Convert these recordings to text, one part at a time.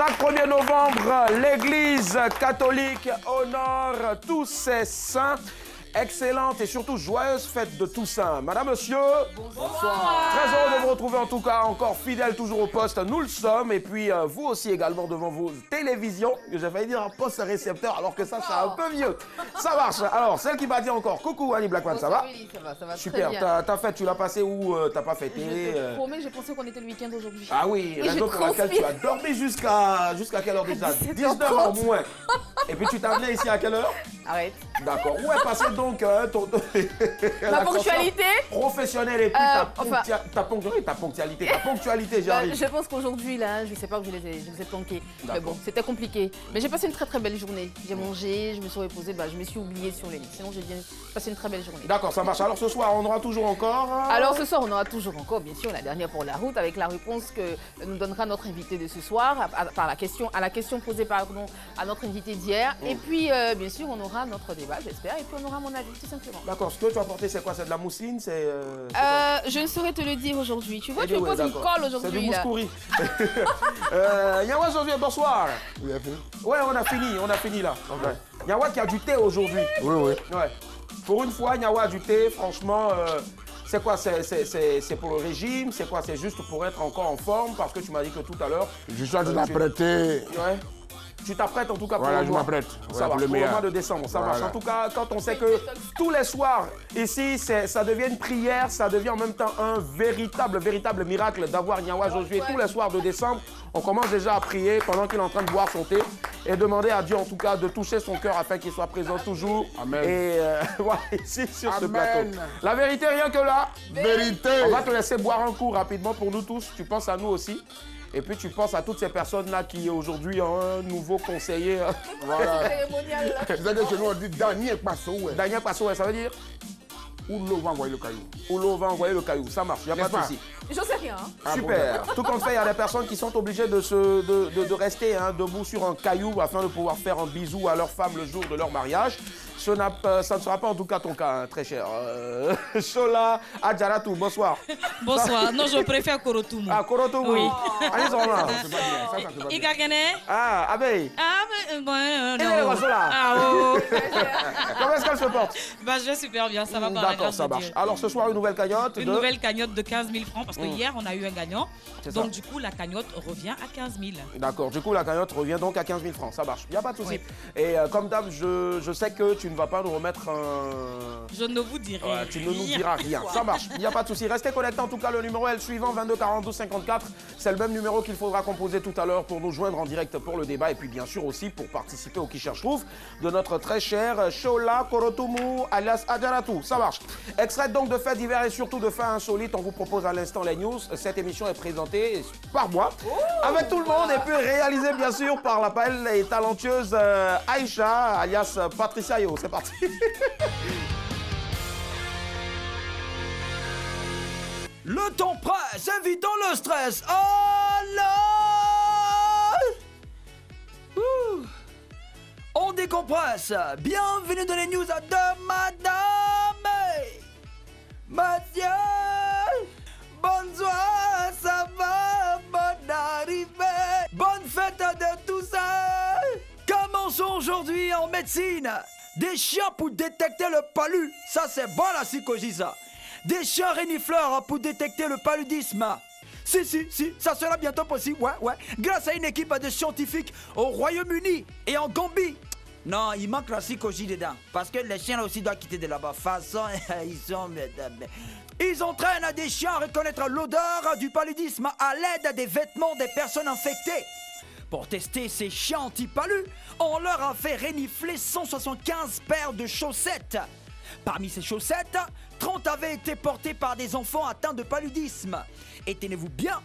Chaque 1er novembre, l'Église catholique honore tous ses saints. Excellente et surtout joyeuse fête de Toussaint. Madame, monsieur, bonsoir. Très heureux de vous retrouver en tout cas, encore fidèle toujours au poste, nous le sommes. Et puis vous aussi également devant vos télévisions, que j'ai failli dire un poste récepteur alors que ça c'est un peu vieux. Ça marche. Alors, celle qui m'a dit encore, coucou Annie Blackman, ça va? Oui, ça va super, très bien. Ta fête, tu l'as passée où? T'as pas fêté? Je te promets, j'ai pensé qu'on était le week-end aujourd'hui. Ah oui, raison pour laquelle tu as dormi jusqu'à quelle heure déjà? 19h au moins. Et puis tu t'as amené ici à quelle heure? Arrête. D'accord. Où est passé donc ma ponctualité professionnelle et puis ta ponctualité, j'arrive. Je pense qu'aujourd'hui, là, je ne sais pas où je les ai planqués. Mais bon, c'était compliqué. Mais j'ai passé une très très belle journée. J'ai mangé, je me suis reposée, je me suis oubliée sur les lits. Sinon, j'ai bien passé une très belle journée. D'accord, ça marche. Alors ce soir, on aura toujours encore... Alors ce soir, on aura toujours encore, bien sûr, la dernière pour la route, avec la réponse que nous donnera notre invité de ce soir, à la question posée à notre invité d'hier. Et puis, bien sûr, on aura notre débat, j'espère, et puis on aura mon avis, tout simplement. D'accord, ce que tu as apporté, c'est quoi? C'est de la mousseline? Je ne saurais te le dire aujourd'hui. Tu vois, tu me poses une colle aujourd'hui. C'est du mouscouri. Nyawa aujourd'hui, bonsoir. Oui, ouais, on a fini là. Okay. Nyawa qui a du thé aujourd'hui. Oui. Ouais. Pour une fois, Nyawa a du thé, franchement, c'est quoi? C'est pour le régime? C'est quoi? C'est juste pour être encore en forme? Parce que tu m'as dit que tout à l'heure... Je suis en train d'apprêter. Ouais. Tu t'apprêtes en tout cas pour voilà, le mois. Je m'apprête. Ça va, pour le mois de décembre, ça marche. En tout cas, quand on sait que tous les soirs, ici, ça devient une prière, ça devient en même temps un véritable miracle d'avoir Nyawa Josué tous les soirs de décembre. On commence déjà à prier pendant qu'il est en train de boire son thé et demander à Dieu en tout cas de toucher son cœur afin qu'il soit présent toujours. Amen. Et voilà, ici sur ce plateau. La vérité, rien que là. Vérité. On va te laisser boire un coup rapidement pour nous tous. Tu penses à nous aussi. Et puis tu penses à toutes ces personnes-là qui aujourd'hui ont un nouveau conseiller. Voilà. C'est-à-dire que chez nous on dit Daniel Passo. Daniel Passo, ça veut dire? Où l'eau va envoyer le caillou. Où l'eau va envoyer le caillou, ça marche, il n'y a pas de souci. J'en sais rien. Hein. Super. Tout compte fait, il y a des personnes qui sont obligées de rester debout sur un caillou afin de pouvoir faire un bisou à leur femme le jour de leur mariage. Ça ne sera pas en tout cas ton cas, hein, très cher. Shola Adjaratou, bonsoir. Bonsoir. Non, je préfère Korotoumou. Ah, Korotoumou. Oui. Allez, on va. C'est pas bien, ça te va bien. Ah, Abeille. Ah, mais bon, non. Ah, oh. Comment est-ce qu'elle se porte? Bah, je vais super bien, ça va pas. D'accord, ça marche. Alors, ce soir, une nouvelle cagnotte nouvelle cagnotte de 15 000 francs, parce que hier, on a eu un gagnant. Donc, du coup, la cagnotte revient à 15 000. D'accord, du coup, la cagnotte revient donc à 15 000 francs, ça marche. Il n'y a pas de souci. Oui. Et comme d'hab, je sais que tu ne vas pas nous remettre un... Je ne vous dirai rien. Tu ne nous diras rien. Ça marche, il n'y a pas de souci. Restez connectés en tout cas, le numéro est le suivant, 22 42 54. C'est le même numéro qu'il faudra composer tout à l'heure pour nous joindre en direct pour le débat et puis bien sûr aussi pour participer au Qui cherche trouve de notre très cher Shola Korotoumou alias Adjaratou. Ça marche. Extrait donc de faits divers et surtout de faits insolites, on vous propose à l'instant les news. Cette émission est présentée par moi, avec tout le monde et puis réalisée bien sûr par la belle et talentueuse Aïcha alias Patricia Yo. C'est parti. Le temps presse, évitons le stress. Alors, on décompresse. Bienvenue dans les news de madame. Monsieur, bonsoir, ça va, bonne arrivée. Bonne fête de tout ça. Commençons aujourd'hui en médecine. Des chiens pour détecter le palu. Ça, c'est bon la psychologie, ça. Des chiens renifleurs pour détecter le paludisme. Si, ça sera bientôt possible, ouais. Grâce à une équipe de scientifiques au Royaume-Uni et en Gambie. Non, il manque la psychologie dedans. Parce que les chiens aussi doivent quitter de là-bas. Façon, ils entraînent des chiens à reconnaître l'odeur du paludisme à l'aide des vêtements des personnes infectées. Pour tester ces chiens anti-palus, on leur a fait renifler 175 paires de chaussettes. Parmi ces chaussettes, 30 avaient été portées par des enfants atteints de paludisme. Et tenez-vous bien,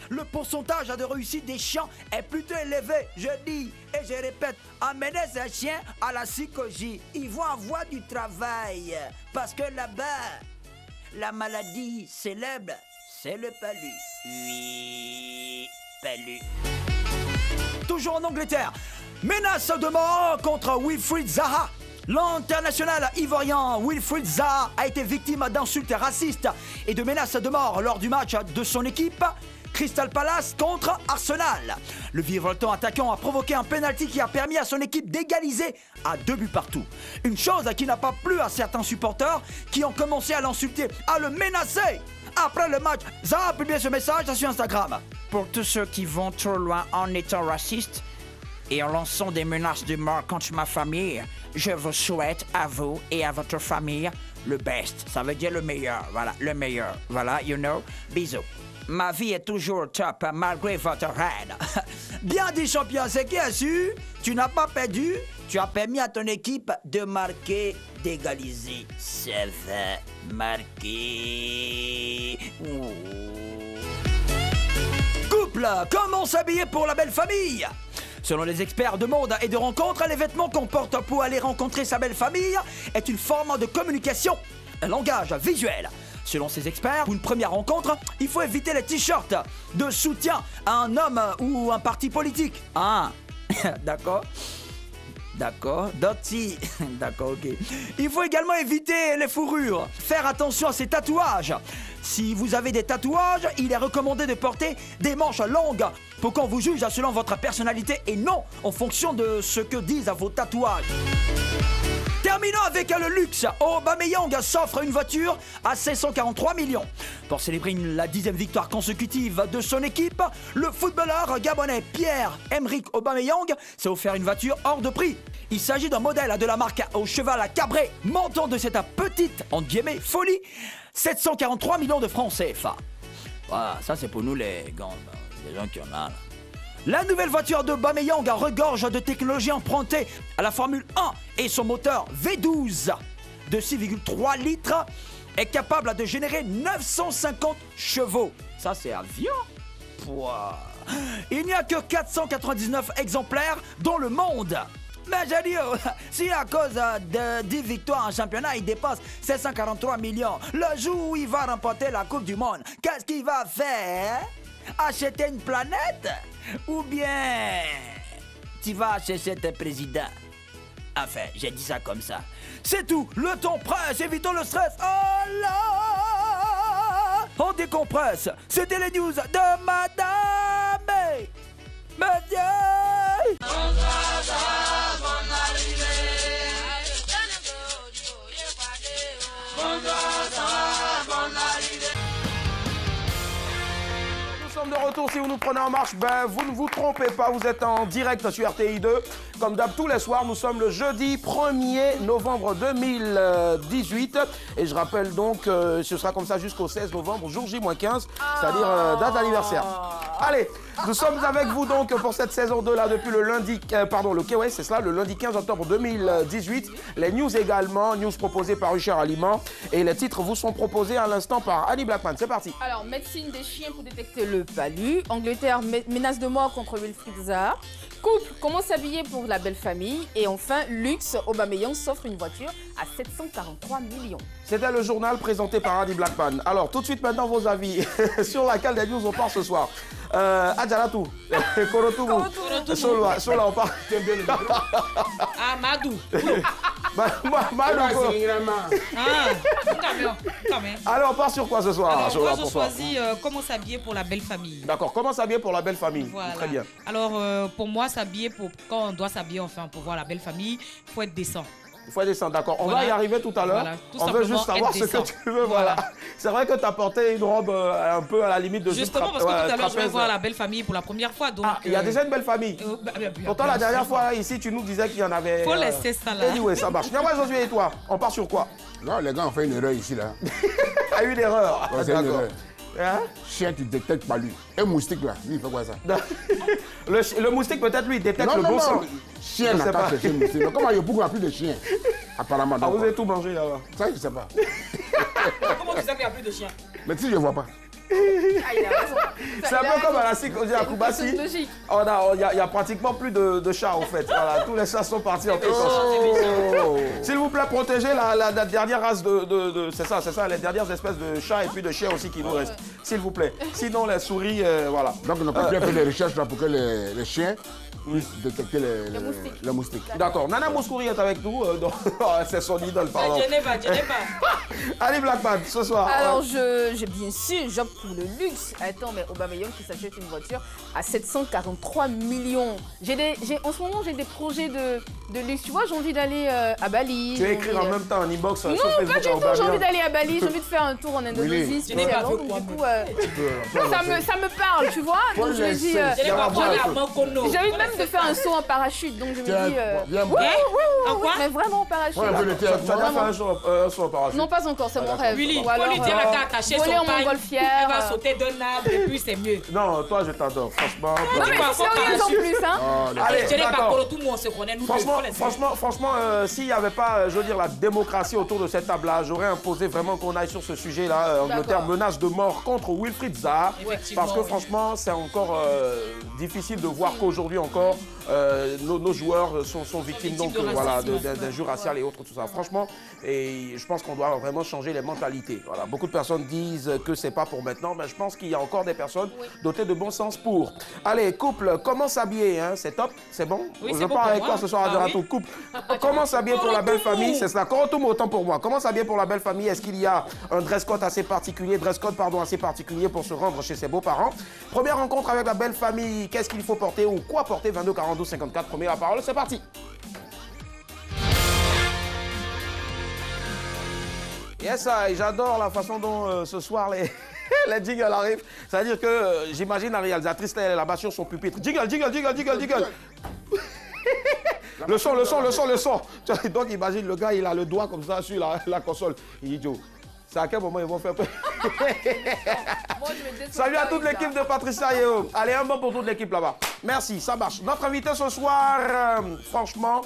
le pourcentage de réussite des chiens est plutôt élevé. Je dis et je répète, amenez ces chiens à la psychologie. Ils vont avoir du travail. Parce que là-bas, la maladie célèbre, c'est le palu. Oui, palu. Toujours en Angleterre, menace de mort contre Wilfried Zaha. L'international ivoirien Wilfried Zaha a été victime d'insultes racistes et de menaces de mort lors du match de son équipe Crystal Palace contre Arsenal. Le virevoltant attaquant a provoqué un penalty qui a permis à son équipe d'égaliser à 2 buts partout. Une chose qui n'a pas plu à certains supporters qui ont commencé à l'insulter, à le menacer. Après le match, Zaha a publié ce message sur Instagram. Pour tous ceux qui vont trop loin en étant racistes et en lançant des menaces de mort contre ma famille, je vous souhaite à vous et à votre famille le best. Ça veut dire le meilleur, voilà, le meilleur. Voilà, you know, bisous. Ma vie est toujours top malgré votre reine. Bien dit, champion, c'est qui a su? Tu n'as pas perdu, tu as permis à ton équipe de marquer, d'égaliser. Ça va marquer. Oh. Couple, comment s'habiller pour la belle famille? Selon les experts de mode et de rencontres, les vêtements qu'on porte pour aller rencontrer sa belle famille est une forme de communication, un langage visuel. Selon ces experts, pour une première rencontre, il faut éviter les t-shirts de soutien à un homme ou un parti politique. Ah, d'accord. D'accord, Doty. D'accord, ok. Il faut également éviter les fourrures. Faire attention à ses tatouages. Si vous avez des tatouages, il est recommandé de porter des manches longues pour qu'on vous juge selon votre personnalité et non en fonction de ce que disent vos tatouages. Terminons avec le luxe. Aubameyang s'offre une voiture à 743 millions. Pour célébrer la 10e victoire consécutive de son équipe, le footballeur gabonais Pierre-Emerick Aubameyang s'est offert une voiture hors de prix. Il s'agit d'un modèle de la marque au cheval cabré, montant de cette petite, entre guillemets, folie, 743 millions de francs CFA. Voilà, ça c'est pour nous les gens qui en ont là. La nouvelle voiture de Aubameyang regorge de technologies empruntées à la Formule 1 et son moteur V12 de 6,3 litres est capable de générer 950 chevaux. Ça c'est avion. Pouah. Il n'y a que 499 exemplaires dans le monde. Mais j'ai dit, si à cause de 10 victoires en championnat, il dépasse 743 millions, le jour où il va remporter la Coupe du Monde, qu'est-ce qu'il va faire? Acheter une planète? Ou bien tu vas acheter tes présidents? Enfin, j'ai dit ça comme ça. C'est tout, le temps presse, évitons le stress. Oh là! On décompresse. C'était les news de Madame Mathieu. Nous sommes de retour. Si vous nous prenez en marche, ben vous ne vous trompez pas, vous êtes en direct sur RTI 2. Comme d'hab, tous les soirs, nous sommes le jeudi 1er novembre 2018. Et je rappelle donc, ce sera comme ça jusqu'au 16 novembre, jour J-15, c'est-à-dire date d'anniversaire. Allez, nous sommes avec vous donc pour cette saison 2 là depuis le lundi, ouais, c'est cela, le lundi 15 octobre 2018. Les news également, news proposées par Richard Aliment. Et les titres vous sont proposés à l'instant par Annie Blackman. C'est parti. Alors, médecine des chiens pour détecter le palu. Angleterre, menace de mort contre Wilfried Zaha. Couple, comment s'habiller pour la belle famille. Et enfin, luxe, Aubameyang s'offre une voiture à 743 millions. C'était le journal présenté par Annie Blackman. Alors, tout de suite maintenant, vos avis sur laquelle des news on part ce soir. Adjalatou, Korotoumou, Sola, on part. Ah, Madou. Alors, on part sur quoi ce soir? Alors, moi, je choisis comment s'habiller pour la belle famille. D'accord, comment s'habiller pour la belle famille? Voilà. Très bien. Alors, pour moi, s'habiller, quand on doit s'habiller, enfin, pour voir la belle famille, il faut être décent. Il faut descendre, d'accord. On va y arriver tout à l'heure. Voilà, on veut juste savoir ce que tu veux. Voilà. C'est vrai que tu as porté une robe un peu à la limite de justement, parce que tout à l'heure, je vais voir la belle famille pour la première fois. Donc, il y a déjà une belle famille. Pourtant, la dernière fois, ici, tu nous disais qu'il y en avait. Faut laisser ça là. Anyway, ça marche. Nyama Josué et toi, on part sur quoi? Non, les gars ont fait une erreur ici, là. Il y a eu une erreur. Ouais, c'est une erreur. Hein? Chien, tu détectes pas lui. Un moustique, là, lui, il fait quoi ça? Le moustique, peut-être, lui, il détecte le bon sang. Chien n'a pas cherché le moustique. Donc, comment il y a beaucoup plus de chiens? Apparemment. Ah, vous avez tout mangé là-bas? Ça, je sais pas. Comment tu sais qu'il n'y a plus de chiens? Mais si je vois pas. C'est un peu comme à la SIC, on dit à Koubassi. Il y a pratiquement plus de chats en fait. Voilà, tous les chats sont partis en précoce. S'il vous plaît, protégez la dernière race c'est ça, les dernières espèces de chats et puis de chiens aussi qui nous restent. S'il vous plaît. Sinon, les souris, voilà. Donc, on n'a pas bien fait des recherches là pour que les chiens puissent détecter les moustiques. D'accord. Nana Mouskouri est avec nous. C'est son idole, pardon. Geneva. Allez, Blackman, ce soir. Alors, bien sûr, j'opte pour le luxe. Attends, mais Aubameyang qui s'achète une voiture à 743 millions. En ce moment, j'ai des projets de luxe. Tu vois, j'ai envie d'aller à Bali. Tu vas écrire en même temps en inbox sur Non, Facebook. pas du tout. J'ai envie d'aller à Bali. J'ai envie de faire un tour en Indonésie. Spécialement. Donc, du coup, ça me parle, tu vois. Donc, je me dis... J'ai envie même de faire un saut en parachute. Donc, je me dis... Oui, mais vraiment en parachute. Tu as déjà fait un saut en parachute? Non, pas encore. C'est mon rêve. Willy, faut lui dire la carte attachée son voler en pagne. montgolfière. Elle va sauter d'un arbre et puis c'est mieux. Non, toi, je t'adore. Franchement. Non, mais c'est sérieux en plus, hein. Allez, Je n'ai pas d'accord. pour tout le monde, on se connaît. Nous Franchement, s'il n'y avait pas, je veux dire, la démocratie autour de cette table-là, j'aurais imposé vraiment qu'on aille sur ce sujet-là. Angleterre menace de mort contre Wilfried Zaha. Parce que franchement, c'est encore difficile de voir qu'aujourd'hui encore, nos joueurs sont victimes d'injures raciales et autres, tout ça. Franchement, et je pense qu'on doit vraiment changer les mentalités. Voilà. Beaucoup de personnes disent que c'est pas pour maintenant, mais je pense qu'il y a encore des personnes dotées de bon sens pour. Allez, couple, comment s'habiller, hein? C'est top, c'est bon? Oui, je pars avec toi ce soir à Derato. Couple, comment s'habiller pour la belle famille? C'est cela. Korotoum, autant pour moi. Comment s'habiller pour la belle famille? Est-ce qu'il y a un dress code assez particulier, assez particulier pour se rendre chez ses beaux-parents? Première rencontre avec la belle famille, qu'est-ce qu'il faut porter ou quoi porter? 22 42 54, première parole, c'est parti. Yes, j'adore la façon dont ce soir les jingles arrivent. C'est-à-dire que j'imagine la réalisatrice elle est là-bas sur son pupitre. Jingle, jingle, jingle, jingle, jingle. Le son. Donc imagine le gars, il a le doigt comme ça sur la console. Il dit Joe, c'est à quel moment ils vont faire Salut à toute l'équipe de Patricia Yeo. Allez, un bon pour toute l'équipe là-bas. Merci, ça marche. Notre invité ce soir, franchement,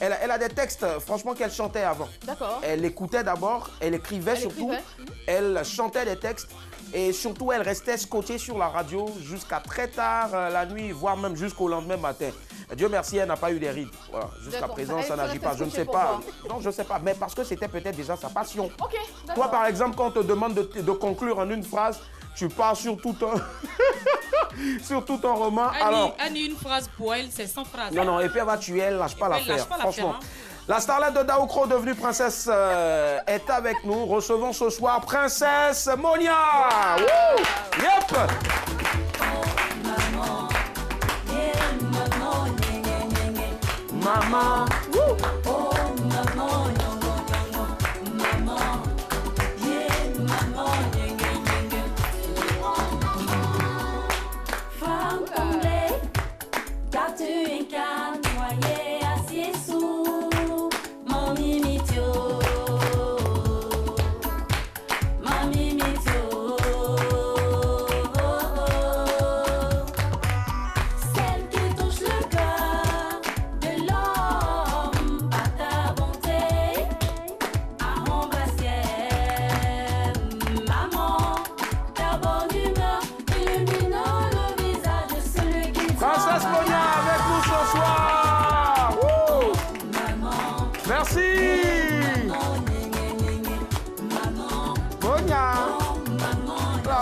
elle a des textes, franchement, qu'elle chantait avant. D'accord. Elle écoutait d'abord, elle écrivait surtout, elle chantait des textes et surtout, elle restait scotchée sur la radio jusqu'à très tard la nuit, voire même jusqu'au lendemain matin. Dieu merci, elle n'a pas eu des rides. Voilà. Jusqu'à présent, ça n'agit pas. Je ne sais pas. Non, je ne sais pas. Mais parce que c'était peut-être déjà sa passion. Ok, d'accord. Toi, par exemple, quand on te demande de conclure en une phrase, tu pars sur tout un, sur tout un roman. Annie, une phrase pour elle, c'est 100 phrases. Non, et puis elle va tuer, elle lâche pas l'affaire. Franchement. La starlette de Daoukro, devenue princesse, est avec nous. Recevons ce soir Princesse Monia. Wouh! Yep! Maman. Wouh! Oh, maman.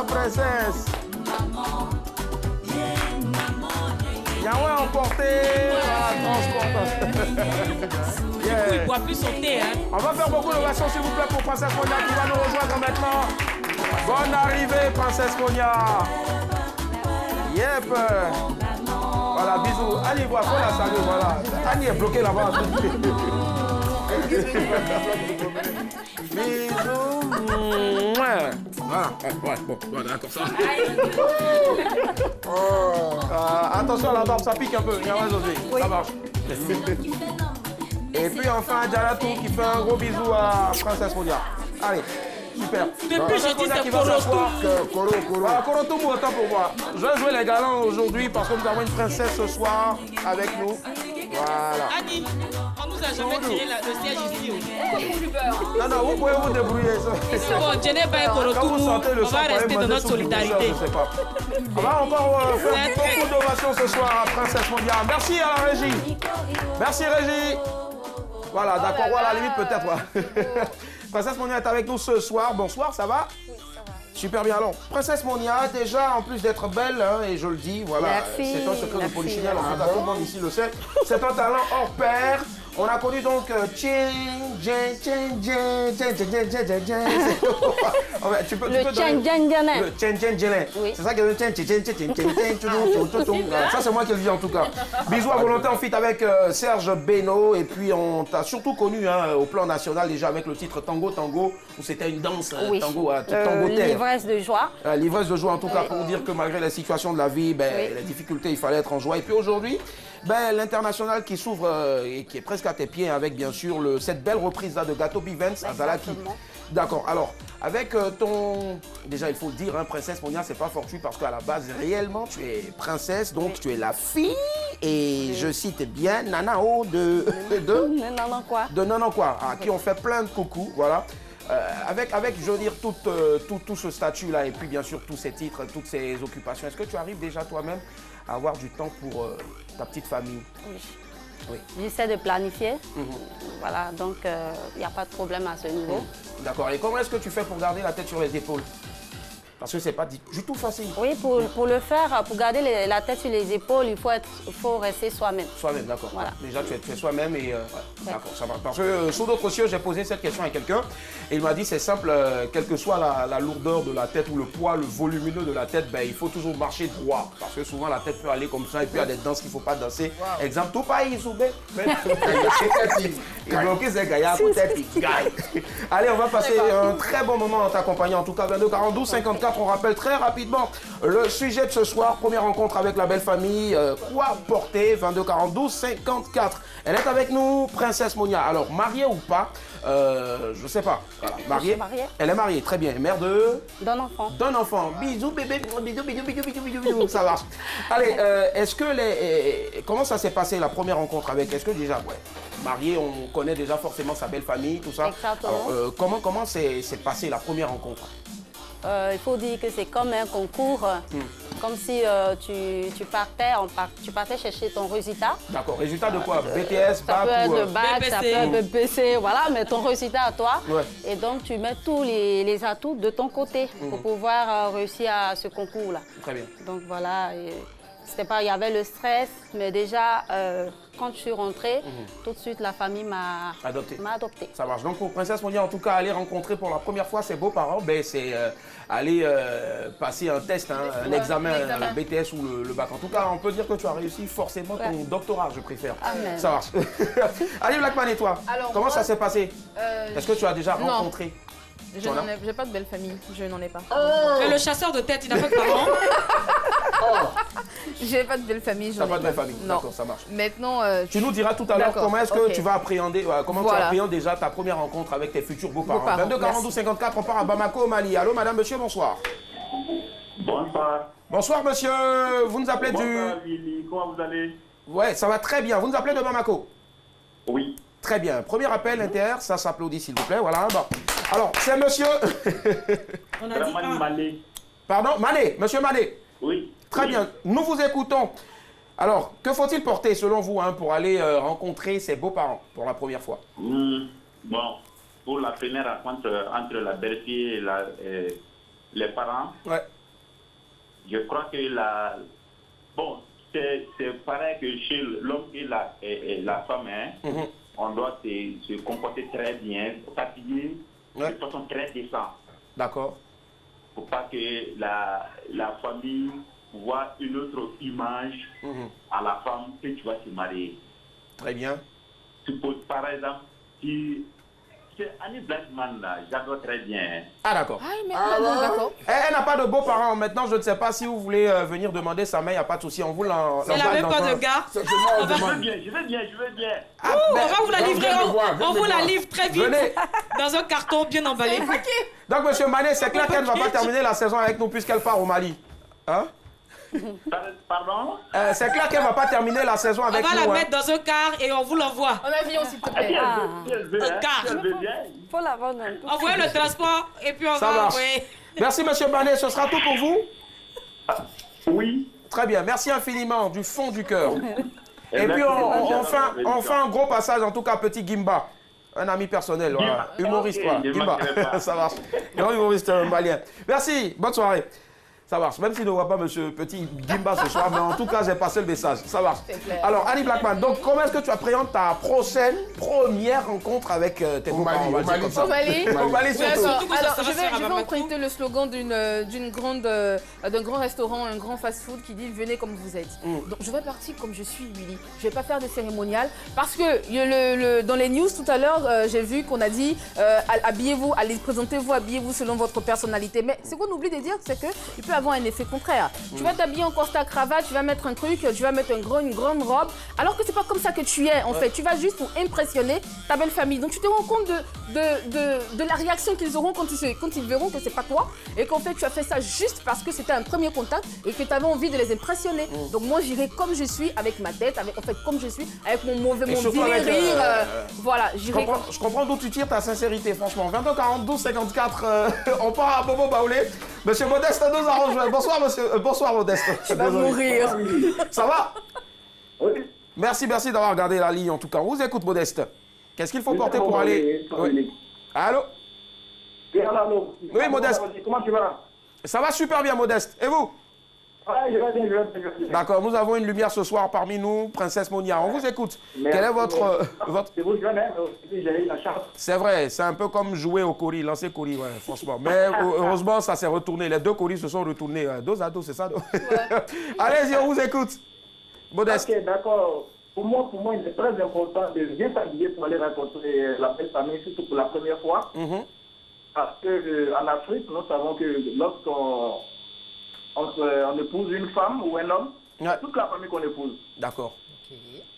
Princesse. Yahweh emporté la transportation. Il ne doit plus sauter. Hein. On va faire beaucoup d'ovations s'il vous plaît pour Princesse Monia qui va nous rejoindre maintenant. Bonne arrivée Princesse Monia. Yep. Voilà, bisous. Annie, voilà, faut la saluer, voilà. Annie est bloquée là-bas. Bisous. Voilà, bon, d'accord, ça. Attention à la barbe, ça pique un peu. Il y a un José, ça marche. Et puis enfin, Djalatou qui fait un gros bisou à Princesse Monia. Allez, super. Depuis jeudi, c'est Korotoum. Voilà, Korotoum, autant pour moi. Je vais jouer les galants aujourd'hui parce que nous avons une princesse ce soir avec nous. Voilà. Annie, on nous a jamais tiré le siège ici. Non, vous pouvez vous débrouiller. Bon, je n'ai pas Korotoum, on va rester dans notre solidarité. Je sais pas. On va encore faire beaucoup d'ovations ce soir à Princesse Monia. Merci à la régie. Merci régie. Voilà, d'accord, voilà, à la limite peut-être. Princesse Monia est avec nous ce soir. Bonsoir, ça va? Oui, ça va. Super bien. Alors, Princesse Monia, déjà, en plus d'être belle, hein, et je le dis, voilà, c'est un secret de polichinelle, en fait, tout le monde ici le sait. C'est un talent hors pair. On a connu donc tu peux le tchan-djan-djanin. Le tchan-djan-djanin. Oui. C'est ça que le ça c'est moi qui le dis en tout cas. Bisous à volonté en feat avec Serge Beno et puis on t'a surtout connu hein, au plan national déjà avec le titre Tango Tango où c'était une danse Oui. tango tango terre. L'ivresse de joie. L'ivresse de joie en tout cas pour dire que malgré la situation de la vie, les difficultés, il fallait être en joie. Et puis aujourd'hui, l'international qui s'ouvre et qui est presque à tes pieds avec bien sûr cette belle reprise là de Gato Bivens à Zalaki. D'accord, alors avec ton... Déjà il faut le dire, hein, Princesse Monia, c'est pas fortuit parce qu'à la base réellement tu es princesse, donc tu es la fille et je cite bien Nanao de Nanankwa, à qui on fait plein de coucou, voilà. Avec, je veux dire, tout ce statut-là et puis bien sûr tous ces titres, toutes ces occupations, est-ce que tu arrives déjà toi-même à avoir du temps pour ta petite famille? Oui. J'essaie de planifier. Voilà, donc il n'y a pas de problème à ce niveau. D'accord. Et comment est-ce que tu fais pour garder la tête sur les épaules? Parce que c'est pas du tout facile. Oui, pour le faire, pour garder la tête sur les épaules, il faut rester soi-même. Soi-même, d'accord. Voilà. Déjà, tu es soi-même et... D'accord, ça va. Parce que sous d'autres cieux, j'ai posé cette question à quelqu'un et il m'a dit c'est simple, quelle que soit la lourdeur de la tête ou le poids, le volumineux de la tête, il faut toujours marcher droit. Parce que souvent, la tête peut aller comme ça et puis il y a des danses qu'il ne faut pas danser. Wow. Exemple, tout pays soubé. Allez, on va passer un très bon moment en t'accompagnant. En tout cas, 22 42 54. On rappelle très rapidement le sujet de ce soir. Première rencontre avec la belle famille. Quoi porter? 22 42 54. Elle est avec nous, Princesse Monia. Alors, mariée ou pas? Je sais pas. Voilà. Mariée? Elle est mariée, très bien. Mère d'un enfant. D'un enfant. Bisous, bébé. Bisous. Ça marche. Allez, est-ce que comment ça s'est passé la première rencontre avec? Est-ce que déjà, mariée, on connaît déjà forcément sa belle famille, tout ça. Exactement. Alors, comment s'est passée la première rencontre? Il faut dire que c'est comme un concours, comme si tu partais chercher ton résultat. D'accord, résultat de quoi? BTS, ça bac peut être ou de bac, ça peut être de BC, voilà, mais ton résultat à toi. Ouais. Et donc tu mets tous les atouts de ton côté pour pouvoir réussir à ce concours-là. Très bien. Donc voilà, c'était pas, il y avait le stress, mais déjà quand je suis rentrée, tout de suite la famille m'a adopté. Ça marche. Donc pour Princesse Monia, en tout cas, aller rencontrer pour la première fois ses beaux-parents, c'est aller passer un test, un examen, le BTS ou le bac. En tout cas, on peut dire que tu as réussi forcément ton doctorat, je préfère. Amen. Ça marche. Allez, Blackman, et toi? Alors, comment ça s'est passé? Est-ce que tu as déjà rencontré? Je n'ai pas de belle famille, je n'en ai pas. Mais le chasseur de tête, il n'a pas de parents. J'ai pas de belle famille, j'en ai pas. Pas de belle famille, d'accord, ça marche. Maintenant, tu nous diras tout à l'heure comment est-ce que tu vas appréhender, tu appréhendes déjà ta première rencontre avec tes futurs beaux-parents. 22 42 54, on part à Bamako, au Mali. Allô, madame, monsieur, bonsoir. Bonsoir. Bonsoir, monsieur. Vous nous appelez Bonsoir, Lili. Comment vous allez? Ouais, ça va très bien. Vous nous appelez de Bamako? Oui. Très bien. Premier appel inter, ça s'applaudit s'il vous plaît. Voilà. Bon. Alors, c'est monsieur... On a dit Mané. Pardon, Mané, monsieur Mané. Oui. Très bien. Nous vous écoutons. Alors, que faut-il porter selon vous pour aller rencontrer ses beaux-parents pour la première fois? Bon, pour la première rencontre entre la belle-fille et les parents, je crois que bon, c'est pareil que chez l'homme et la femme, on doit se comporter très bien, s'habiller de façon très décente. D'accord. Pour pas que la famille voit une autre image à la femme que tu vas se marier. Très bien. Par exemple, si c'est Annie Blackman là, j'adore très bien. Ah d'accord. D'accord. Elle n'a pas de beaux-parents. Maintenant, je ne sais pas si vous voulez venir demander sa mère, il n'y a pas de souci. On vous l'en... Elle n'a même pas de gars. Je veux bien. On va vous la livrer. On vous la livre très vite. Venez. Dans un carton bien emballé. Donc, monsieur Mané, c'est clair qu'elle ne va pas terminer la saison avec nous puisqu'elle part au Mali. Hein? Pardon? C'est clair qu'elle ne va pas terminer la saison avec nous. On va la mettre dans un car et on vous l'envoie. En avion, s'il te plaît. Un car. Il faut la vendre. Envoyez le transport et puis on va envoyer. Merci, monsieur Mané. Ce sera tout pour vous? Oui. Très bien. Merci infiniment, du fond du cœur. Et puis, on fait un gros passage, en tout cas, petit Gimba. Un ami personnel, humoriste, Gimba. Ça marche. Grand humoriste malien. Merci. Bonne soirée. Ça marche. Même s'il ne voit pas monsieur Petit Gimba ce soir, mais en tout cas, j'ai passé le message. Ça marche. Alors, Annie Blackman, donc comment est-ce que tu appréhendes ta prochaine première rencontre avec tes copains? Au Mali. Au Mali surtout. Alors, je vais emprunter le slogan d'un grand restaurant, un grand fast-food qui dit « Venez comme vous êtes ». Donc, je vais partir comme je suis, Willy. Je ne vais pas faire de cérémonial parce que dans les news tout à l'heure, j'ai vu qu'on a dit habillez-vous, allez, présentez-vous, habillez-vous selon votre personnalité. Mais ce qu'on oublie de dire, c'est qu'il peut avoir un effet contraire. Tu vas t'habiller en costard cravate, tu vas mettre un truc, tu vas mettre une grande robe, alors que c'est pas comme ça que tu es en fait. Tu vas juste pour impressionner ta belle famille. Donc tu te rends compte de la réaction qu'ils auront quand ils verront que c'est pas toi et qu'en fait tu as fait ça juste parce que c'était un premier contact et que tu avais envie de les impressionner. Donc moi j'irai comme je suis, avec ma tête, comme je suis, avec mon vilain rire. Voilà, j'irai. Je comprends d'où tu tires ta sincérité, franchement. 22 42 54, on part à Bobo Baoulé. Monsieur Modeste nous a rejoint. Bonsoir, monsieur. Bonsoir, Modeste. Tu vas mourir. Ça va? Oui. Merci d'avoir regardé la ligne, en tout cas. On vous écoute, Modeste. Qu'est-ce qu'il faut porter pour aller... Oui. Allô? Oui, Modeste. Comment tu vas? Ça va super bien, Modeste. Et vous? Oui, je vais bien. D'accord, nous avons une lumière ce soir parmi nous, Princesse Monia. On vous écoute. Merci. Quel est votre... C'est vous jeune, hein? J'ai eu la chance. C'est vrai, c'est un peu comme jouer au Cori, lancer Cori, ouais, franchement. Mais heureusement, ça s'est retourné. Les deux Coris se sont retournés dos à dos, c'est ça? Allez-y, on vous écoute. Modeste. Ok, d'accord. Pour moi, il est très important de bien s'habiller pour aller rencontrer la belle famille, surtout pour la première fois. Parce qu'en Afrique, nous savons que lorsqu'on épouse une femme ou un homme, c'est toute la famille qu'on épouse. D'accord.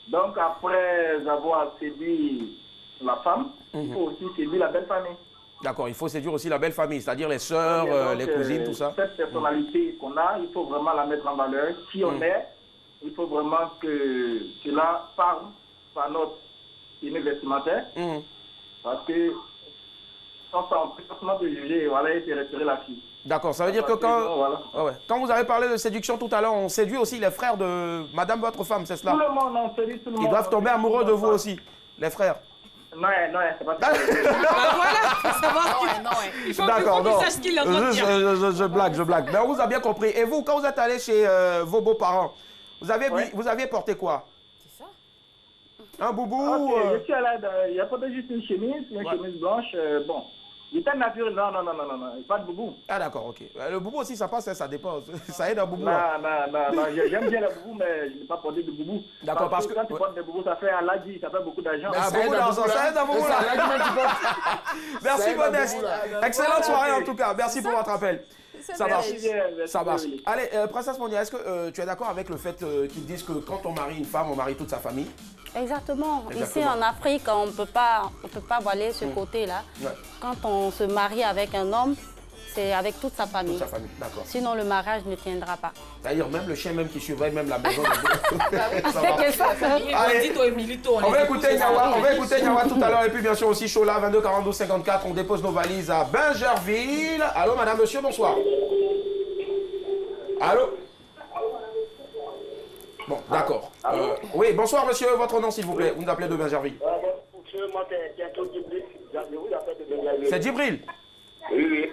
Donc, après avoir séduit la femme, il faut aussi séduire la belle famille. D'accord, il faut séduire aussi la belle famille, c'est-à-dire les sœurs, les cousines, tout ça. Cette personnalité qu'on a, il faut vraiment la mettre en valeur. Qui on est, il faut vraiment que cela parle par notre tenue vestimentaire. Parce que sans ça, on peut forcément te juger et te retirer la fille. D'accord, ça veut dire que quand vous avez parlé de séduction tout à l'heure, on séduit aussi les frères de madame votre femme, c'est cela? Tout le monde, on séduit tout le monde. Ils doivent tomber amoureux de vous aussi, les frères. Non, c'est pas ça. Voilà, faut savoir il faut qu'on sache ce qu'il est en train de dire. Je blague. Mais on vous a bien compris. Et vous, quand vous êtes allé chez vos beaux-parents, vous aviez porté quoi? C'est ça. Un boubou Je suis allé, il y a pas juste une chemise blanche, bon. Il était naturel, non, pas de boubou. Ah d'accord, ok. Le boubou aussi, ça passe, ça dépend. Ça aide un boubou. Non, j'aime bien le boubou, mais je n'ai pas porté de boubou. D'accord, parce que quand tu portes des boubous, ça fait un ladi, ça fait beaucoup d'argent. Ah, beaucoup d'argent, ça aide un boubou là. Merci Modeste. Excellente soirée en tout cas. Merci pour votre appel. Ça marche. Ça marche. Allez, Princesse Monia, est-ce que tu es d'accord avec le fait qu'ils disent que quand on marie une femme, on marie toute sa famille? Exactement. Ici en Afrique, on ne peut pas voiler ce côté-là. Quand on se marie avec un homme, c'est avec toute sa famille. Toute sa famille, d'accord. Sinon, le mariage ne tiendra pas. C'est-à-dire même le chien même qui surveille même la maison. Allez, on va écouter Nyawa tout à l'heure et puis bien sûr aussi Chola 22 42 54. On dépose nos valises à Bingerville. Allô, madame, monsieur, bonsoir. Allô? Bon, d'accord. Oui, bonsoir monsieur, votre nom s'il vous plaît. Vous nous appelez de Bingerville. C'est Djibril? Oui.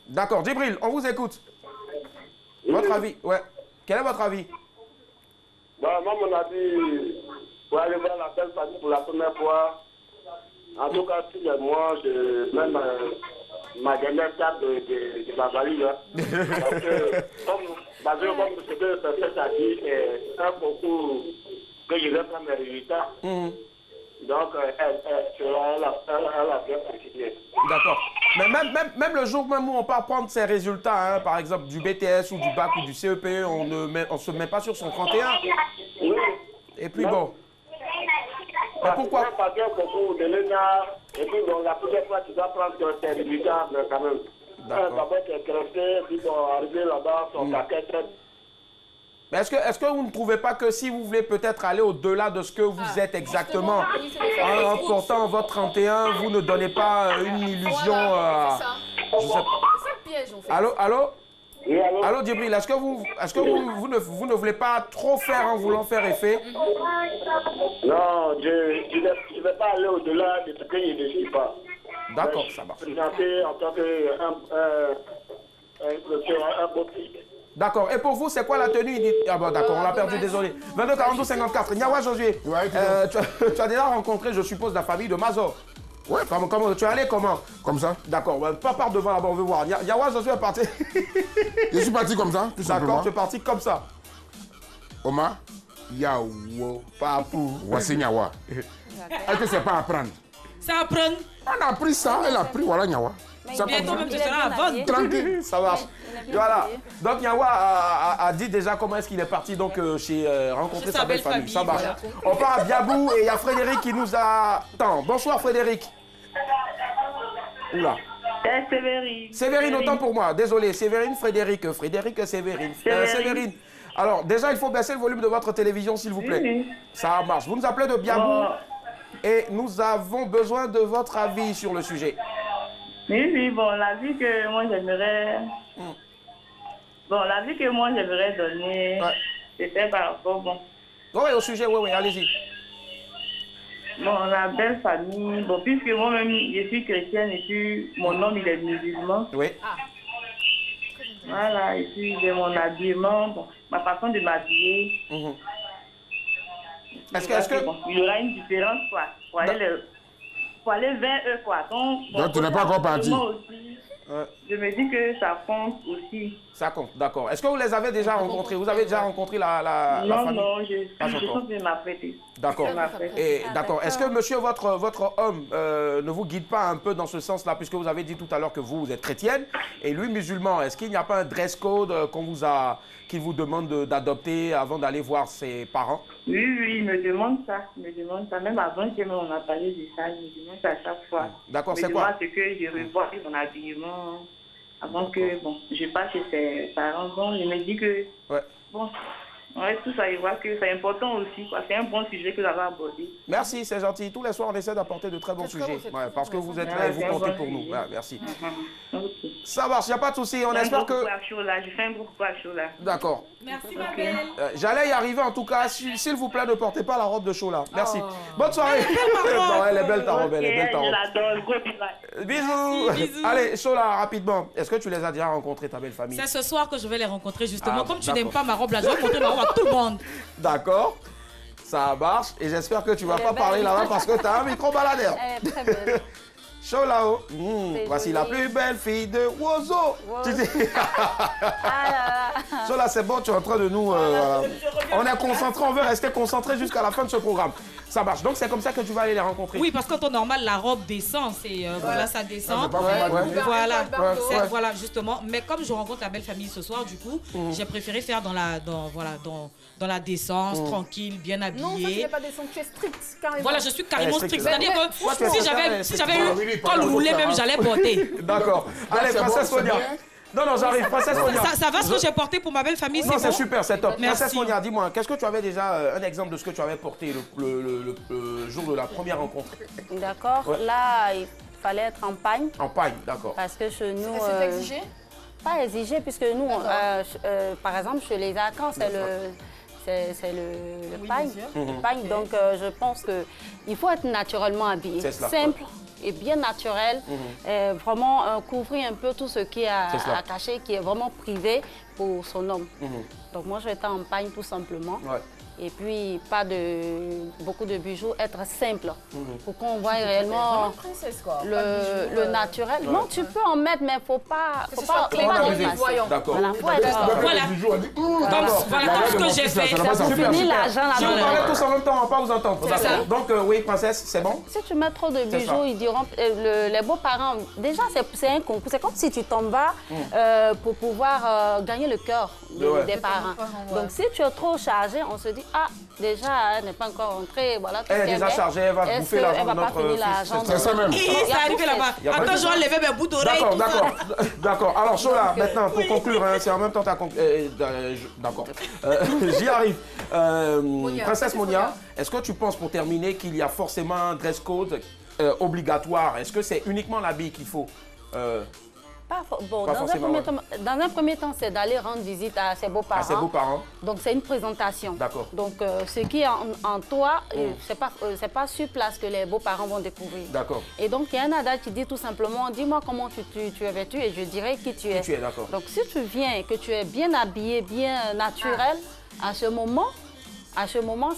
D'accord, Djibril, on vous écoute. Votre avis, ouais. Quel est votre avis? Moi, mon avis, pour aller voir la belle famille pour la première fois, en tout cas, tous les mois, même ma dernière carte de ma valise, parce que, comme ce que le professeur a dit, c'est un concours que je vais prendre mes résultats. Donc, elle a bien participé. D'accord. Mais même le jour même où on part prendre ses résultats, hein, par exemple du BTS ou du bac ou du CEP, on ne se met pas sur son 31. Oui. Et puis bon. Mais pourquoi? Parce que concours de l'ENA, et puis donc, la première fois, tu dois prendre tes résultats quand même. D'abord, tu es cressé, puis tu es arrivé là-bas, ton paquet. Mais est-ce que vous ne trouvez pas que si vous voulez peut-être aller au-delà de ce que vous êtes exactement, en portant votre 31, vous ne donnez pas une illusion C'est ça le piège en fait. Allô? Oui, allô? Allô, Djibril, est-ce que vous ne voulez pas trop faire en voulant faire effet? Non, je ne vais pas aller au-delà de ce que je ne suis pas. D'accord, ça va. Je suis présenté en tant qu'un beau type. D'accord. Et pour vous, c'est quoi la tenue? Ah bon, d'accord, on l'a perdu, désolé. 22 42 54. Nyawa Josué, tu as déjà rencontré, je suppose, la famille de Mazor. Ouais, comment tu es allé comment? Comme ça. D'accord, pas par devant là-bas, on veut voir. Nyawa Josué est parti. Je suis parti comme ça, tout simplement. D'accord, tu es parti comme ça. Omar, Yawo, Papou, voici Nyawa. Est-ce que c'est pas apprendre? C'est apprendre. On a appris ça, elle a appris, voilà Nyawa. Bientôt même, tu seras à vendre. Tranquille, ça marche. Voilà. Donc Nyawa a dit déjà comment est-ce qu'il est parti donc chez rencontrer sa belle famille. Ça marche. On part à Biabou et il y a Frédéric qui nous attend. Bonsoir Frédéric. Oula. C'est Sévérine. Sévérine, autant pour moi. Désolé, Sévérine, Frédéric. Frédéric, Sévérine. Sévérine. Alors, déjà, il faut baisser le volume de votre télévision, s'il vous plaît. Oui. Ça marche. Vous nous appelez de Biabou et nous avons besoin de votre avis sur le sujet. Oui, bon, la vie que moi j'aimerais... Bon, la vie que moi j'aimerais donner, c'était par rapport, bon... Oui, au sujet, oui, allez-y. Bon, la belle famille, bon, puisque moi-même, je suis chrétienne et puis mon homme, il est musulman. Oui. Voilà, et puis de mon habillement, bon, ma façon de m'habiller. Est-ce que... Bon, il y aura une différence, quoi, pour aller vers eux, quoi. Donc tu n'es pas encore parti. Je me dis que ça compte aussi. Ça compte, d'accord. Est-ce que vous les avez déjà rencontrés? Vous avez déjà rencontré la famille? Non, je pense que m'apprêter. D'accord. D'accord. Est-ce que monsieur, votre homme, ne vous guide pas un peu dans ce sens-là, puisque vous avez dit tout à l'heure que vous êtes chrétienne et lui musulman? Est-ce qu'il n'y a pas un dress code qu'il vous demande d'adopter avant d'aller voir ses parents? Oui, il me demande ça. Même avant on a parlé de ça, il me demande ça à chaque fois. D'accord, c'est quoi? C'est que je revois mon habillement avant que, bon, je passe chez ses parents. Bon, je me dis que, bon, tout ça, il voit que c'est important aussi, quoi. C'est un bon sujet que vous avez abordé. Merci, c'est gentil. Tous les soirs, on essaie d'apporter de très bons sujets. Parce que vous êtes là et vous comptez pour nous. Merci. Ça marche, il n'y a pas de souci. On espère que... Je fais un gros coucou à Chola. D'accord. Merci, ma belle. J'allais y arriver en tout cas. S'il vous plaît, ne portez pas la robe de Chola. Merci. Bonne soirée. Elle est belle ta robe. Elle est belle ta robe. Je l'adore. Bisous. Allez, Chola, rapidement. Est-ce que tu les as déjà rencontrés, ta belle famille? C'est ce soir que je vais les rencontrer justement. Comme tu n'aimes pas ma robe là, je vais montrer ma robe à tout le monde. D'accord. Ça marche. Et j'espère que tu ne vas pas parler là-bas parce que tu as un micro-baladeur. Elle est très belle. Cholao, voici la plus belle fille de Wozo. Tu dis... Chola, c'est bon, tu es en train de nous... On est concentré, on veut rester concentré jusqu'à la fin de ce programme. Ça marche. Donc, c'est comme ça que tu vas aller les rencontrer. Oui, parce qu'en temps normal, la robe descend. Voilà, ça descend. Voilà, justement. Mais comme je rencontre la belle famille ce soir, du coup, j'ai préféré faire dans la décence, tranquille, bien habillée. Non, ça, tu n'es pas décence, tu es strict, carrément. Voilà, je suis carrément strict. C'est-à-dire que si j'avais eu col roulé, même, j'allais porter. D'accord. Allez, princesse Sonia. Non, j'arrive. Princesse Sonia. Ça va ce que j'ai porté pour ma belle famille, c'est bon? Non, c'est super, c'est top. Merci. Princesse Sonia, dis-moi, qu'est-ce que tu avais déjà un exemple de ce que tu avais porté le jour de la première rencontre? D'accord. Là, il fallait être en pagne. En pagne, d'accord. Parce que chez nous... C'est exigé? Pas exigé, puisque nous, par exemple, chez les Acans, c'est le pagne. Donc, je pense qu'il faut être naturellement habillé. Simple et bien naturel. Vraiment couvrir un peu tout ce qui est à cacher, qui est vraiment privé pour son homme. Donc, moi, je vais être en pagne tout simplement. Et puis, pas beaucoup de bijoux, être simple. Pour qu'on voie réellement le naturel. Non, tu peux en mettre, mais faut pas dépasser. D'accord. Voilà ce que j'ai fait. Fini l'argent Si vous parlez tous en même temps, on va pas vous entendre. Donc, oui, princesse, c'est bon? Si tu mets trop de bijoux, ils diront, les beaux-parents, déjà, c'est un concours. C'est comme si tu t'en vas pour pouvoir gagner le cœur des parents. Donc, si tu es trop chargé, on se dit, ah, déjà, elle n'est pas encore rentrée. Voilà, elle est déjà chargée, elle va bouffer l'argent de notre fils. C'est ça même. C'est arrivé là-bas. Attends, je vais lever mes bouts d'oreilles. D'accord. Alors, Chola, maintenant, pour conclure, c'est en même temps ta conclusion. D'accord. J'y arrive. Princesse Monia, est-ce que tu penses, pour terminer, qu'il y a forcément un dress code obligatoire? Est-ce que c'est uniquement l'habit qu'il faut? Bon, dans un premier temps, c'est d'aller rendre visite à ses beaux-parents. À ses beaux-parents. Donc, c'est une présentation. D'accord. Donc, ce qui est en toi, c'est pas sur place que les beaux-parents vont découvrir. D'accord. Et donc, il y a un adage qui dit tout simplement, dis-moi comment tu es vêtu et je dirai qui tu es. Qui tu es, d'accord. Donc, si tu viens et que tu es bien habillé, bien naturel, à ce moment,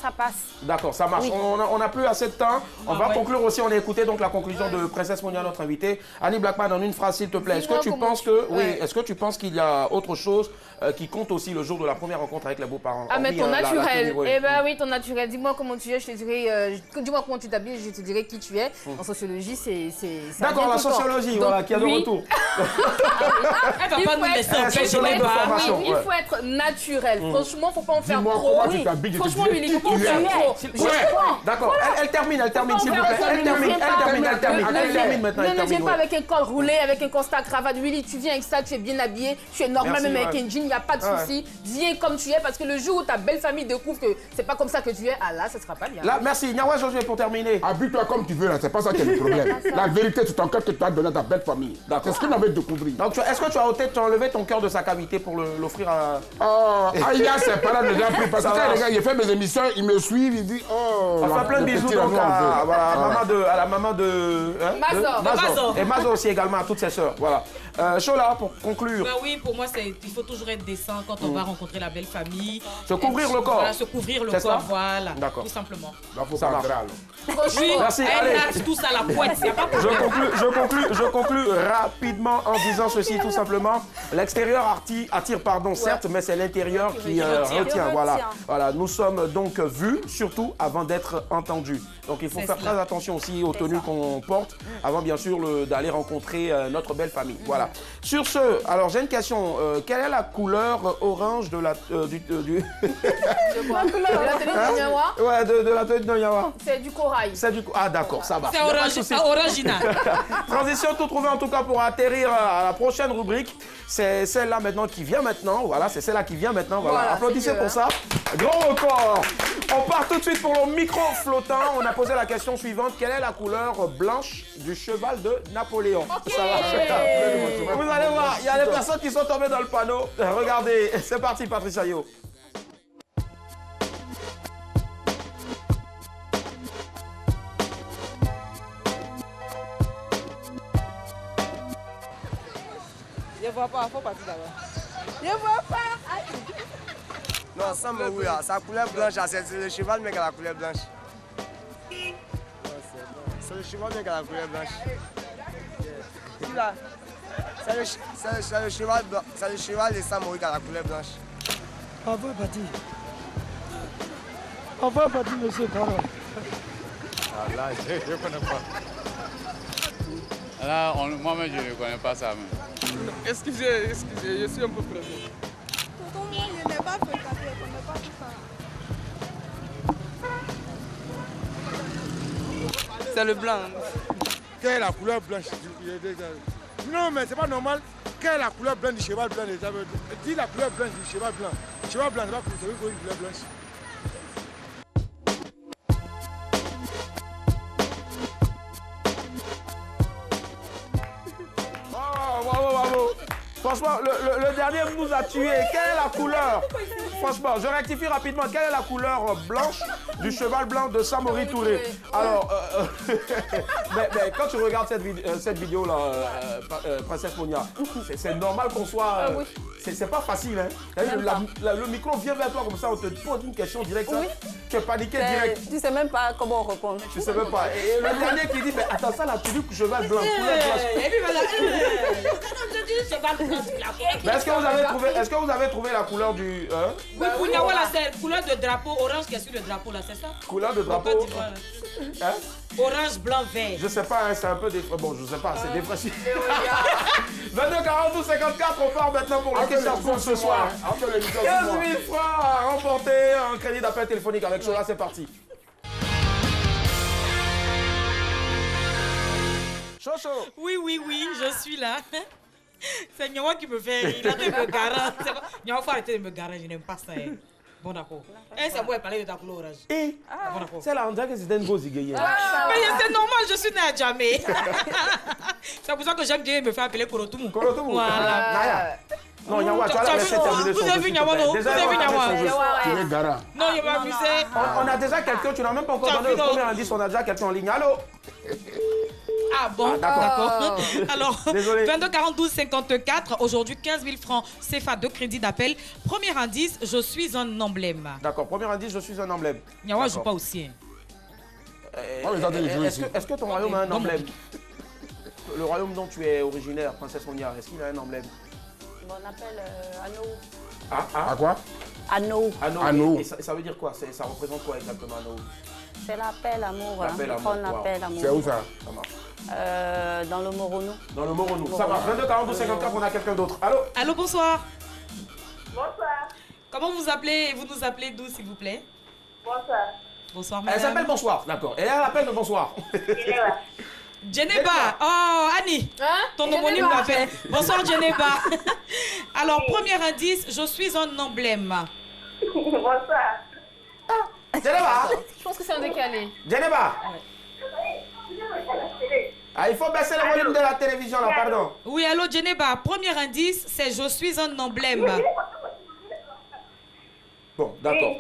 ça passe. D'accord, ça marche. Oui. On n'a plus assez de temps. On va conclure aussi. On a écouté donc la conclusion de Princesse Monia, notre invitée. Annie Blackman, en une phrase, s'il te plaît. Est-ce que tu penses que, est-ce que tu penses qu'il y a autre chose qui compte aussi le jour de la première rencontre avec les beaux-parents? Ah, mais ton naturel. Eh ben oui, ton naturel. Dis-moi comment tu es, je te dirais. Dis-moi comment tu t'habilles, je te dirais qui tu es. En sociologie, c'est. D'accord, la sociologie, voilà, qui a de retour. Il faut être naturel. Franchement, il ne faut pas en faire trop. Franchement, il faut pas en faire trop. D'accord, elle termine, s'il vous plaît. Elle termine maintenant. Ne viens pas avec un col roulé, avec un constat cravate. Willy, tu viens avec ça, tu es bien habillé, tu es normal, même avec un jean, il n'y a pas de souci. Viens comme tu es, parce que le jour où ta belle famille découvre que c'est pas comme ça que tu es, ah là, ça sera pas bien. Là, merci. Nyawa Josué, pour terminer. Habille-toi comme tu veux, là, c'est pas ça qui est le problème. La vérité, c'est ton cœur que tu as donné à ta belle famille. C'est ce qu'on avait découvert. Donc, est-ce que tu as enlevé ton cœur de sa cavité pour l'offrir à. Il y a ses parents déjà pris. Parce que quand il fait mes émissions, il me suit, il dit oh. On fait plein de bisous donc à la maman de Mazo. Et Mazo aussi également, à toutes ses sœurs. Voilà. Chola, pour conclure. Ben oui, pour moi, il faut toujours être décent quand on va rencontrer la belle famille. Se couvrir le corps. Voilà, se couvrir le corps, voilà. Tout simplement. Ça marche. Oui, merci. Elle tout ça à la pointe, c'est pas possible. Je conclus rapidement en disant ceci tout simplement. L'extérieur attire, certes, mais c'est l'intérieur qui retient. Voilà. Nous sommes donc vus, surtout avant d'être entendus. Donc il faut faire très attention aussi aux tenues qu'on porte avant bien sûr d'aller rencontrer notre belle famille. Voilà. Sur ce, alors j'ai une question. Quelle est la couleur orange de la tenue de Nyawa? Ouais, de la tenue de Nyawa. C'est du corail. Ah d'accord, ça va. C'est original. Transition tout trouvé en tout cas pour atterrir à la prochaine rubrique. C'est celle-là maintenant qui vient maintenant. Voilà, c'est celle-là qui vient maintenant. Voilà. Applaudissez pour ça. Grand record. On part tout de suite pour le micro flottant. On a posé la question suivante. Quelle est la couleur blanche du cheval de Napoléon? Ça va. Vous allez voir, il y a des personnes qui sont tombées dans le panneau. Regardez, c'est parti Patricia Yo. Je vois pas, faut partir d'abord. Je vois pas. Non, ça me oui, sa couleur blanche, c'est le cheval mais qui a la couleur blanche. C'est le cheval mais qui a la couleur blanche. C'est le cheval blanc, c'est le cheval de Samori qui a la couleur blanche. On va partir, monsieur Carole. Ah là, je ne connais pas. Là, moi-même, je ne connais pas ça. Excusez, je suis un peu pressé. Pour moi, je n'ai pas fait ça, je ne connais pas tout ça. C'est le blanc. Quelle est la couleur blanche? Non, mais c'est pas normal. Quelle est la couleur blanche du cheval blanc? Dis la couleur blanche du cheval blanc. Le cheval blanc, c'est pas une couleur blanche. Bravo. Franchement, le dernier nous a tués. Quelle est la couleur? Franchement, je rectifie rapidement. Quelle est la couleur blanche du cheval blanc de Samori Touré? Alors, mais quand tu regardes cette vidéo-là, Princesse Monia, c'est normal qu'on soit... c'est pas facile, hein. Le micro vient vers toi comme ça, on te pose une question directe. Tu es paniqué direct. Tu sais même pas comment répondre. Tu sais même pas. Et le dernier qui dit, mais attends, ça, la tenue cheval blanc, couleur blanche. Et puis voilà, cheval blanc. Mais est-ce que vous avez trouvé la couleur du... Oui, pour Nyawa, c'est couleur de drapeau orange qui est sur le drapeau, là, c'est ça? Couleur de drapeau. Orange, blanc, vert. Je sais pas, c'est un peu des... Bon, je sais pas, c'est défraîchi. 22 42 54, on part maintenant pour le question pour ce soir. 15 000 francs à remporter, un crédit d'appel téléphonique avec Chola, c'est parti. Chocho. Oui, je suis là. C'est Nyawa qui me fait, il a de me garer. Nyawa, faut arrêter de me garer, je n'aime pas ça. Bon d'accord. Et c'est moi parler de ta couleur orange. Bon d'accord. C'est là, on dirait que c'était une grosse gueule. Mais c'est normal, je suis née à Djamé. C'est pour ça que j'aime bien me faire appeler Korotoumou. Korotoumou. Voilà. Naya. Non, Nyawa, tu as laissé terminer son Vous avez vu Nyawa, non? Vous avez vu Nyawa? Tu es Gara. Non, il va abuser. On a déjà quelqu'un, tu n'as même pas encore donné le premier indice, on a déjà quelqu'un en ligne. Allô? Ah bon, d'accord. Alors, Désolé. 22 42 54, aujourd'hui 15 000 francs CFA de crédit d'appel. Premier indice, je suis un emblème. D'accord, premier indice, je suis un emblème. Nyawa joue pas aussi. Est-ce que ton royaume a un emblème? Le royaume dont tu es originaire, Princesse Monia, est-ce qu'il a un emblème? On appelle Anou. À quoi? Anou. Anou. Et ça veut dire quoi? Ça représente quoi exactement, Anou? C'est l'appel amour. L'appel amour. On appelle amour. C'est où ça? Ça marche. Dans le Moronou. Dans le Moronou. Ça marche. 22 42 54, on a quelqu'un d'autre. Allô? Allô, bonsoir. Bonsoir. Comment vous appelez? Vous nous appelez d'où, s'il vous plaît? Bonsoir. Bonsoir, madame. Elle s'appelle Bonsoir, d'accord. Et elle appelle de Bonsoir. Djeneba. Oh, Annie. Ton homonyme m'appelle. Bonsoir, Djeneba. Alors, premier indice, je suis un emblème. Bonsoir. Djeneba. Je pense que c'est un décalé. Djeneba. Ah, il faut baisser le volume de la télévision là, pardon. Oui, allô, Djeneba. Premier indice, c'est je suis un emblème. Bon, d'accord.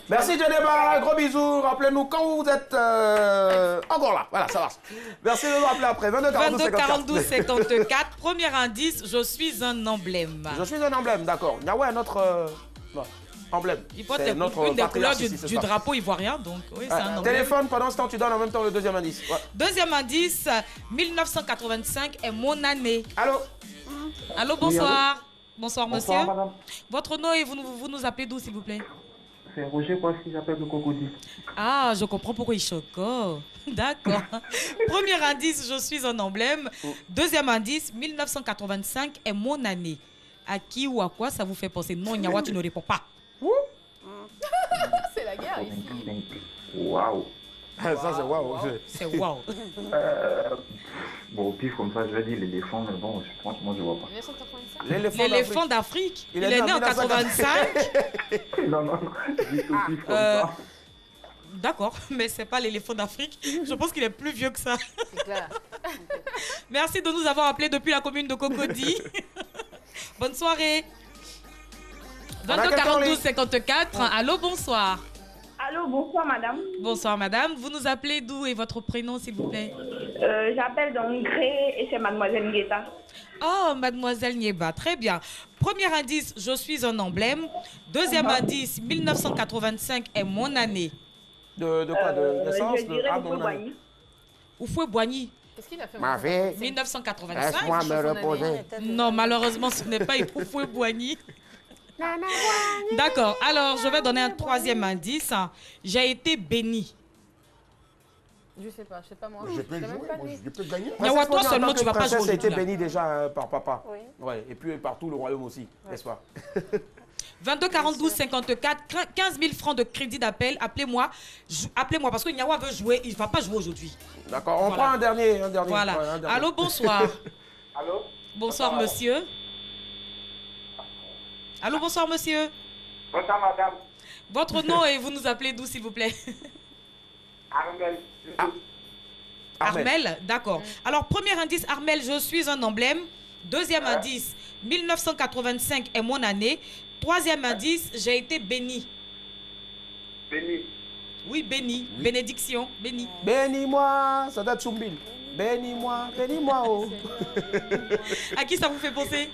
Merci Djeneba, gros bisous. Rappelez-nous quand vous êtes encore là. Voilà, ça marche. Merci de nous rappeler après. 22 42 54. Premier indice, je suis un emblème. Je suis un emblème, d'accord. Il y a ouais, notre emblème. Il faut être une des couleurs du drapeau ivoirien, donc oui, c'est un emblème. Téléphone, pendant ce temps, tu donnes en même temps le deuxième indice. Ouais. Deuxième indice, 1985 est mon année. Allô? Allô, bonsoir. Oui, allô? Bonsoir, Bonsoir, monsieur. madame. Votre nom et vous nous appelez d'où, s'il vous plaît? C'est Roger Kwasi, j'appelle le Cocody. Ah, je comprends pourquoi il choque. D'accord. Premier indice, je suis un emblème. Deuxième indice, 1985 est mon année. À qui ou à quoi ça vous fait penser? Non, Nyawa, tu ne réponds pas. C'est la guerre ici. Waouh. Ça, c'est waouh. C'est waouh. Bon, au pif comme ça, je vais dire l'éléphant, mais bon, franchement, je vois pas. 1985. L'éléphant d'Afrique. Il est né en 85. Non, juste au pif comme ça. D'accord, mais c'est pas l'éléphant d'Afrique. Je pense qu'il est plus vieux que ça. C'est clair. Merci de nous avoir appelés depuis la commune de Cocody. Bonne soirée. 22 42 54. Allô, bonsoir. Allô, bonsoir madame. Bonsoir madame. Vous nous appelez d'où et votre prénom s'il vous plaît? J'appelle d'Angré et c'est mademoiselle Nieta. Oh, mademoiselle Nieba, très bien. Premier indice, je suis un emblème. Deuxième indice, 1985 est mon année. De quoi? De naissance? Je dirais Oufoué-Boigny. Oufoué-Boigny. Qu'est-ce qu'il a fait? Ma fille, 1985. laisse-moi me reposer. Non, malheureusement, ce n'est pas Oufoué-Boigny. D'accord, alors je vais donner un troisième indice. J'ai été béni. Je sais pas moi. Je peux jouer, je peux gagner. Nyawa, toi seulement, tu vas pas jouer. Ça a été aujourd'hui, là. béni déjà par papa. Oui. Ouais, et puis par tout le royaume aussi, n'est-ce pas? 22 42 54, 15 000 francs de crédit d'appel. Appelez-moi. Appelez-moi parce que Nyawa veut jouer. Il ne va pas jouer aujourd'hui. D'accord, on Voilà. prend un dernier. Voilà. Ouais, un dernier. Allô, bonsoir. Allô? Bonsoir, monsieur. Allô, bonsoir, monsieur. Bonsoir, madame. Votre nom et vous nous appelez d'où, s'il vous plaît? Armel. Armel, d'accord. Alors, premier indice, Armel, je suis un emblème. Deuxième indice, 1985 est mon année. Troisième indice, j'ai été béni. Béni. Oui, béni. Bénédiction, béni. Bénis-moi, ça date Soumbil. Bénis-moi, oh. À qui ça vous fait penser?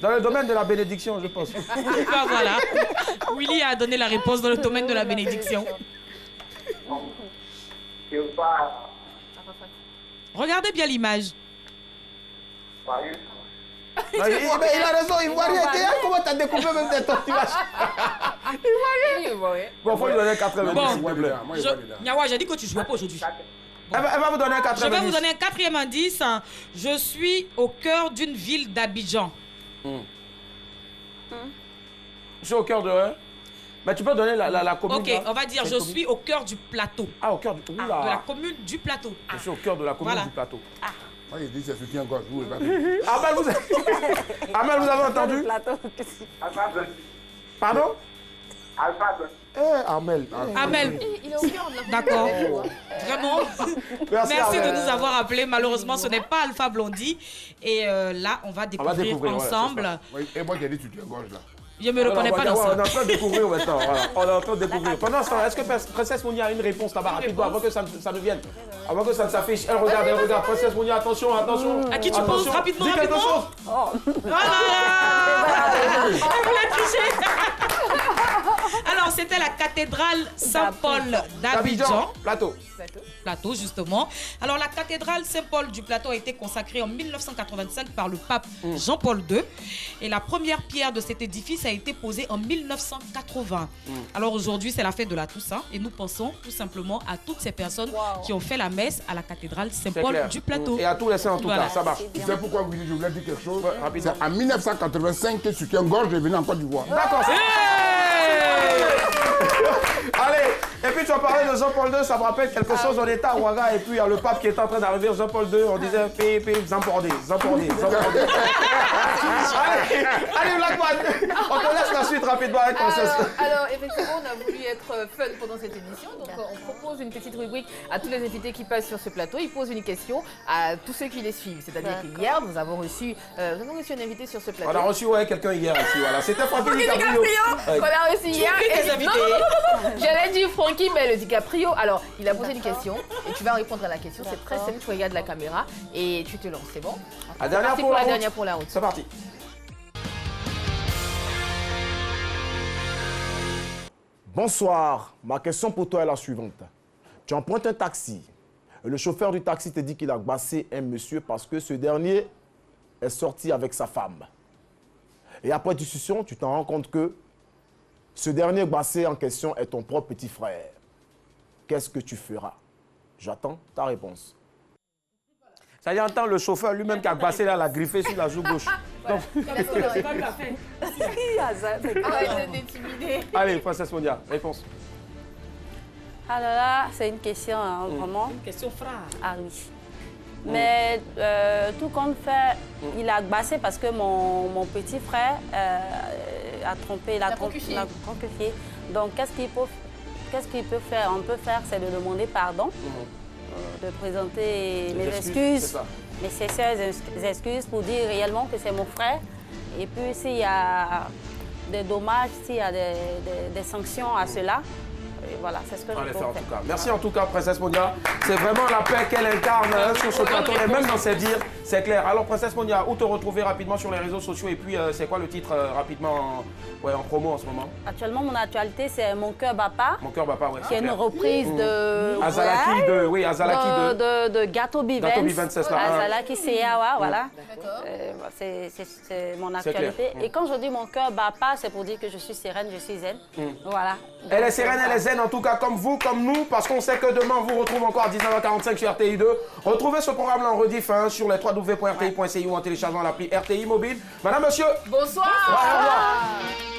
Dans le domaine de la bénédiction, je pense. Ben voilà. Willy a donné la réponse dans le domaine de la bénédiction. Regardez bien l'image. Il a raison, il voit rien. Comment t'as découpé même tes tortillas? Il voit rien. Bon, faut lui donner 90. Bon, Nyawa, j'ai dit que tu jouais pas aujourd'hui. Elle va vous donner un 90. Je vais vous donner un quatrième indice. Je suis au cœur d'une ville d'Abidjan. Je suis au cœur de... Mais tu peux donner la commune. Ok, on va dire je suis au cœur du plateau. Ah, au cœur du... de la commune du plateau. Je suis au cœur de la commune du plateau. Moi, il dit c'est soutien-gorge. Amel, vous avez entendu? Pardon? Alpha Blondy. Amel. Amel. D'accord. Vraiment. Merci de nous avoir appelés. Malheureusement, ce n'est pas Alpha Blondy. Et là, on va découvrir ensemble. Et moi, j'ai dit, tu te gorges là. Je ne me reconnais pas dans ça. On est en train de découvrir maintenant. Voilà. On est en train de découvrir. Pendant ce temps, est-ce que Princesse Monia a une réponse là-bas rapidement avant que ça ne vienne? Avant que ça ne s'affiche. Elle regarde. Princesse Monia, attention. À qui tu penses rapidement? Dis quelque chose. Voilà. Elle voulait tricher. Alors, c'était la cathédrale Saint-Paul d'Abidjan. Plateau, justement. Alors, la cathédrale Saint-Paul du Plateau a été consacrée en 1985 par le pape Jean-Paul II. Et la première pierre de cet édifice a été posée en 1980. Alors, aujourd'hui, c'est la fête de la Toussaint. Et nous pensons tout simplement à toutes ces personnes qui ont fait la messe à la cathédrale Saint-Paul du Plateau. Et à tous les saints, en tout cas, ça marche. C'est pourquoi je voulais dire quelque chose. C'est en 1985 que Soutien-Gorge est venu en Côte d'Ivoire. D'accord. Allez, et puis tu as parlé de Jean-Paul II, ça me rappelle quelque chose. On était à Ouaga et puis il y a le pape qui est en train d'arriver, Jean-Paul II, on disait Zampordé. Allez, Blackman, on te laisse la suite rapidement avec Princesse. Alors, effectivement, on a voulu être fun pendant cette émission, donc on propose une petite rubrique à tous les invités qui passent sur ce plateau. Ils posent une question à tous ceux qui les suivent. C'est-à-dire qu'hier, nous avons reçu un invité sur ce plateau. On a reçu quelqu'un hier aussi, voilà. C'était Francky DiCaprio. On a reçu hier. J'allais dire Francky, mais le DiCaprio. Alors, il a posé une question et tu vas répondre à la question. C'est très simple, tu regardes la caméra et tu te lances, c'est bon? La dernière pour la route. C'est parti. Bonsoir, ma question pour toi est la suivante. Tu empruntes un taxi et le chauffeur du taxi te dit qu'il a gbassé un monsieur parce que ce dernier est sorti avec sa femme. Et après discussion, tu t'en rends compte que ce dernier gbassé en question est ton propre petit frère. Qu'est-ce que tu feras? J'attends ta réponse. Ça y entend le chauffeur lui-même qui a gbassé là, l'a griffé sur la joue gauche. Donc... Allez, Princesse Monia, réponse. Alors là, c'est une question vraiment. Une question frère. Ah oui. Mais tout compte fait, il a gbassé parce que mon petit frère a trompé, l'a concufié. Donc, qu'est-ce qu'il peut faire? On peut faire, c'est de demander pardon, de présenter mes excuses, mes sincères excuses pour dire réellement que c'est mon frère. Et puis, s'il y a des dommages, s'il y a des sanctions à cela, et voilà, c'est ce que je peux faire. En tout cas. Merci en tout cas, Princesse Monia. C'est vraiment la paix qu'elle incarne sur ce plateau et même dans ses dires, c'est clair. Alors, Princesse Monia, où te retrouver rapidement sur les réseaux sociaux et puis c'est quoi le titre rapidement en promo en ce moment? Actuellement, mon actualité, c'est Mon cœur bat pas. Mon cœur bat pas, oui. Qui est une reprise de Azalaki de Gato Bivens. C'est ça. Azalaki Seyawa, voilà. C'est mon actualité. Et quand je dis Mon cœur bat pas, c'est pour dire que je suis sereine, je suis zen. Voilà. Elle est sereine, elle est zen, en tout cas comme vous, comme nous, parce qu'on sait que demain on vous retrouve encore à 19h45 sur RTI 2. Retrouvez ce programme-là en rediff sur les www.rti.ci ou en téléchargeant l'appli RTI Mobile. Madame, monsieur. Bonsoir. Au revoir.